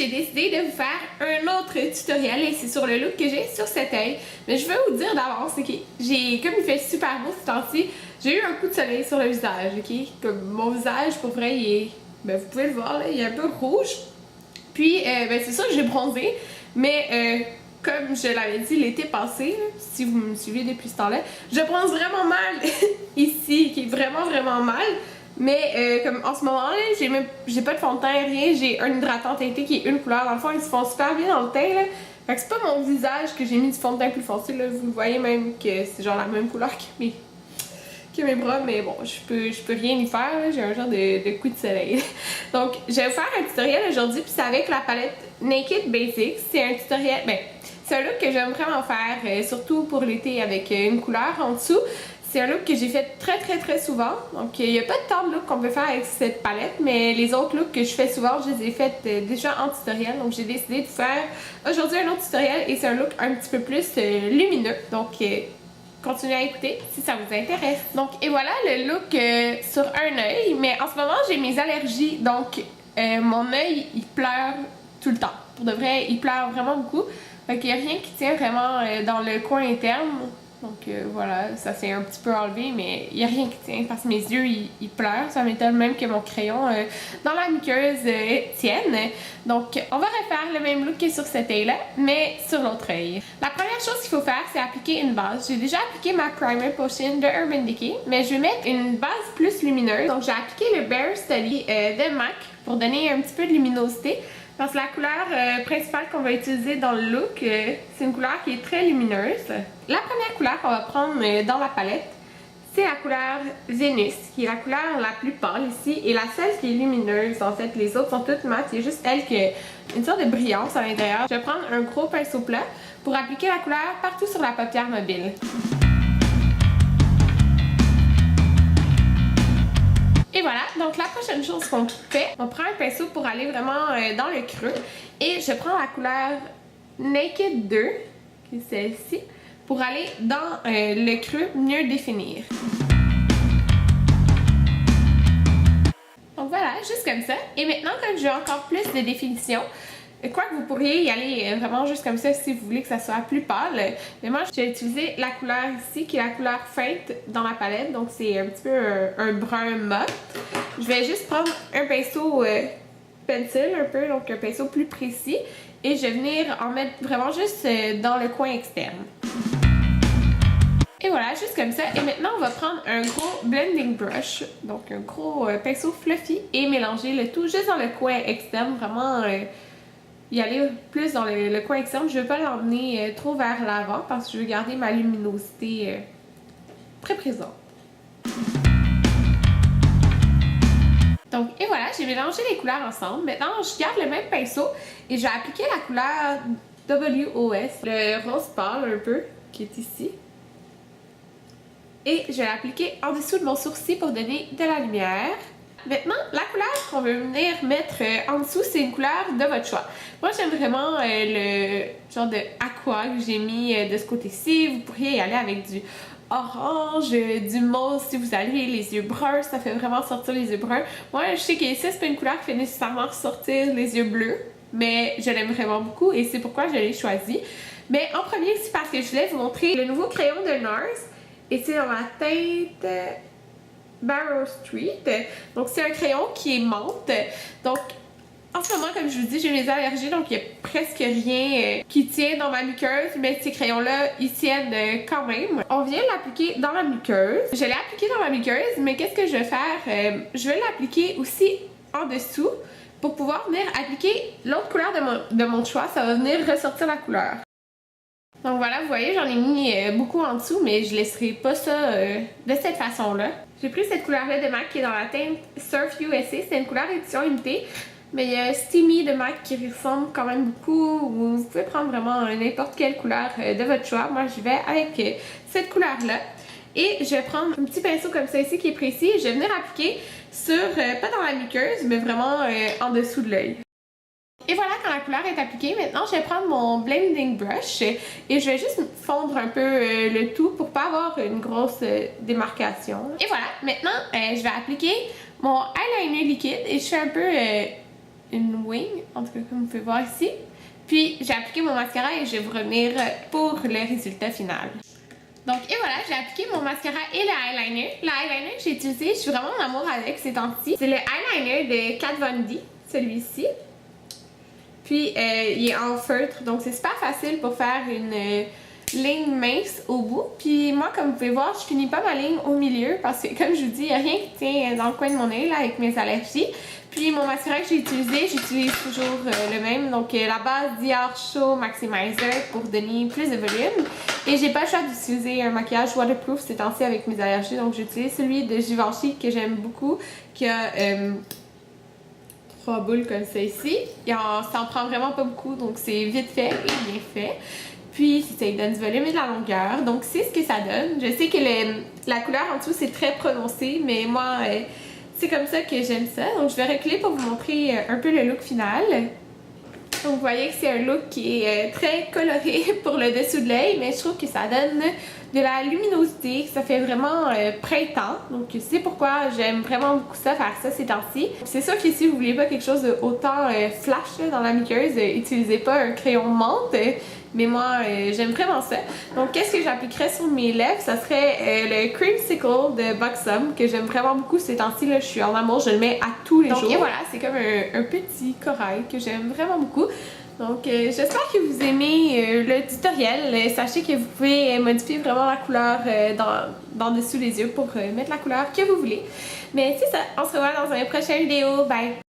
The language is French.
j'ai décidé de vous faire un autre tutoriel et c'est sur le look que j'ai sur cet œil. Mais je veux vous dire d'avance, ok, comme il fait super beau ce temps-ci, j'ai eu un coup de soleil sur le visage, ok? Comme mon visage, pour vrai, il est, ben, vous pouvez le voir, là, il est un peu rouge. Puis, ben, c'est sûr que j'ai bronzé, mais comme je l'avais dit l'été passé, là, si vous me suivez depuis ce temps-là, je bronze vraiment mal ici, qui est vraiment mal. Mais comme en ce moment-là, j'ai pas de fond de teint, rien, j'ai un hydratant teinté qui est une couleur. Dans le fond, ils se font super bien dans le teint, là. Fait que c'est pas mon visage que j'ai mis du fond de teint plus foncé, là. Vous voyez même que c'est genre la même couleur que mes bras, mais bon, je peux rien y faire, j'ai un genre de coup de soleil. Donc, je vais vous faire un tutoriel aujourd'hui, puis c'est avec la palette Naked Basics. C'est un tutoriel, ben, c'est un look que j'aime vraiment faire, surtout pour l'été avec une couleur en dessous. C'est un look que j'ai fait très souvent, donc il n'y a pas de tant de looks qu'on peut faire avec cette palette, mais les autres looks que je fais souvent, je les ai faites déjà en tutoriel, donc j'ai décidé de faire aujourd'hui un autre tutoriel et c'est un look un petit peu plus lumineux, donc continuez à écouter si ça vous intéresse. Donc et voilà le look sur un œil, mais en ce moment j'ai mes allergies, donc mon œil il pleure tout le temps. Pour de vrai, il pleure vraiment beaucoup, fait qu'il n'y a rien qui tient vraiment dans le coin interne. Donc voilà, ça s'est un petit peu enlevé, mais il n'y a rien qui tient parce que mes yeux, ils pleurent. Ça m'étonne même que mon crayon dans la muqueuse tienne. Donc on va refaire le même look que sur cet œil-là, mais sur l'autre œil. La première chose qu'il faut faire, c'est appliquer une base. J'ai déjà appliqué ma Primer Potion de Urban Decay, mais je vais mettre une base plus lumineuse. Donc j'ai appliqué le Bare Study de MAC pour donner un petit peu de luminosité. Parce que la couleur principale qu'on va utiliser dans le look, c'est une couleur qui est très lumineuse. La première couleur qu'on va prendre dans la palette, c'est la couleur Vénus, qui est la couleur la plus pâle ici, et la seule qui est lumineuse. En fait, les autres sont toutes mates, il y a juste elle qui a une sorte de brillance à l'intérieur. Je vais prendre un gros pinceau plat pour appliquer la couleur partout sur la paupière mobile. Et voilà, donc la prochaine chose qu'on fait, on prend un pinceau pour aller vraiment dans le creux et je prends la couleur Naked 2, qui est celle-ci, pour aller dans le creux mieux définir. Donc voilà, juste comme ça. Et maintenant, comme je veux encore plus de définition, quoique vous pourriez y aller vraiment juste comme ça si vous voulez que ça soit plus pâle. Mais moi, j'ai utilisé la couleur ici, qui est la couleur feinte dans la palette. Donc c'est un petit peu un brun mat. Je vais juste prendre un pinceau pencil un peu, donc un pinceau plus précis. Et je vais venir en mettre vraiment juste dans le coin externe. Et voilà, juste comme ça. Et maintenant, on va prendre un gros blending brush, donc un gros pinceau fluffy, et mélanger le tout juste dans le coin externe, vraiment y aller plus dans le coin externe. Je ne veux pas l'emmener trop vers l'avant parce que je veux garder ma luminosité très présente. Donc, et voilà, j'ai mélangé les couleurs ensemble. Maintenant, je garde le même pinceau et je vais appliquer la couleur WOS, le rose pâle un peu, qui est ici. Et je vais l'appliquer en dessous de mon sourcil pour donner de la lumière. Maintenant, la couleur qu'on veut venir mettre en dessous, c'est une couleur de votre choix. Moi, j'aime vraiment le genre de aqua que j'ai mis de ce côté-ci. Vous pourriez y aller avec du orange, du mauve si vous avez les yeux bruns. Ça fait vraiment sortir les yeux bruns. Moi, je sais que ici, c'est pas une couleur qui fait nécessairement ressortir les yeux bleus, mais je l'aime vraiment beaucoup et c'est pourquoi je l'ai choisi. Mais en premier, c'est parce que je voulais vous montrer le nouveau crayon de NARS. Et c'est dans la teinte Barrow Street. Donc c'est un crayon qui est menthe. Donc en ce moment, comme je vous dis, j'ai mes allergies, donc il n'y a presque rien qui tient dans ma muqueuse, mais ces crayons-là, ils tiennent quand même. On vient l'appliquer dans la muqueuse. Je l'ai appliqué dans la muqueuse, mais qu'est-ce que je vais faire? Je vais l'appliquer aussi en dessous pour pouvoir venir appliquer l'autre couleur de mon choix. Ça va venir ressortir la couleur. Donc voilà, vous voyez, j'en ai mis beaucoup en dessous, mais je laisserai pas ça de cette façon-là. J'ai pris cette couleur-là de MAC qui est dans la teinte Surf USA. C'est une couleur édition limitée, mais il y a Steamy de MAC qui ressemble quand même beaucoup. Vous pouvez prendre vraiment n'importe quelle couleur de votre choix. Moi, je vais avec cette couleur-là. Et je vais prendre un petit pinceau comme ça ici qui est précis. Je vais venir appliquer sur, pas dans la muqueuse, mais vraiment en dessous de l'œil. Et voilà, quand la couleur est appliquée, maintenant je vais prendre mon blending brush et je vais juste fondre un peu le tout pour pas avoir une grosse démarcation. Et voilà, maintenant je vais appliquer mon eyeliner liquide et je fais un peu une wing, en tout cas comme vous pouvez voir ici. Puis j'ai appliqué mon mascara et je vais vous revenir pour le résultat final. Donc et voilà, j'ai appliqué mon mascara et le eyeliner. Le eyeliner que j'ai utilisé, je suis vraiment en amour avec ces temps-ci. C'est le eyeliner de Kat Von D, celui-ci. Puis il est en feutre, donc c'est super facile pour faire une ligne mince au bout. Puis moi, comme vous pouvez voir, je finis pas ma ligne au milieu parce que comme je vous dis, il n'y a rien qui tient dans le coin de mon œil là avec mes allergies. Puis mon mascara que j'ai utilisé, j'utilise toujours le même. Donc la base Dior Show Maximizer pour donner plus de volume. Et j'ai pas le choix d'utiliser un maquillage waterproof ces temps-ci avec mes allergies. Donc j'utilise celui de Givenchy que j'aime beaucoup, qui a 3 boules comme ça ici. Ça en prend vraiment pas beaucoup, donc c'est vite fait et bien fait. Puis ça lui donne du volume et de la longueur, donc c'est ce que ça donne. Je sais que la couleur en dessous c'est très prononcé, mais moi c'est comme ça que j'aime ça. Donc je vais reculer pour vous montrer un peu le look final. Donc vous voyez que c'est un look qui est très coloré pour le dessous de l'œil, mais je trouve que ça donne de la luminosité, ça fait vraiment printemps. Donc c'est pourquoi j'aime vraiment beaucoup ça, faire ça ces temps-ci. C'est sûr que si vous voulez pas quelque chose de autant flash là, dans la muqueuse, utilisez pas un crayon menthe. Mais moi, j'aime vraiment ça. Donc, qu'est-ce que j'appliquerais sur mes lèvres? Ça serait le Creamsicle de Buxom, que j'aime vraiment beaucoup ces temps-ci. Je suis en amour, je le mets à tous les jours. Et voilà, c'est comme un petit corail que j'aime vraiment beaucoup. Donc, j'espère que vous aimez le tutoriel. Sachez que vous pouvez modifier vraiment la couleur dans dessous les yeux pour mettre la couleur que vous voulez. Mais c'est ça, on se revoit dans une prochaine vidéo. Bye!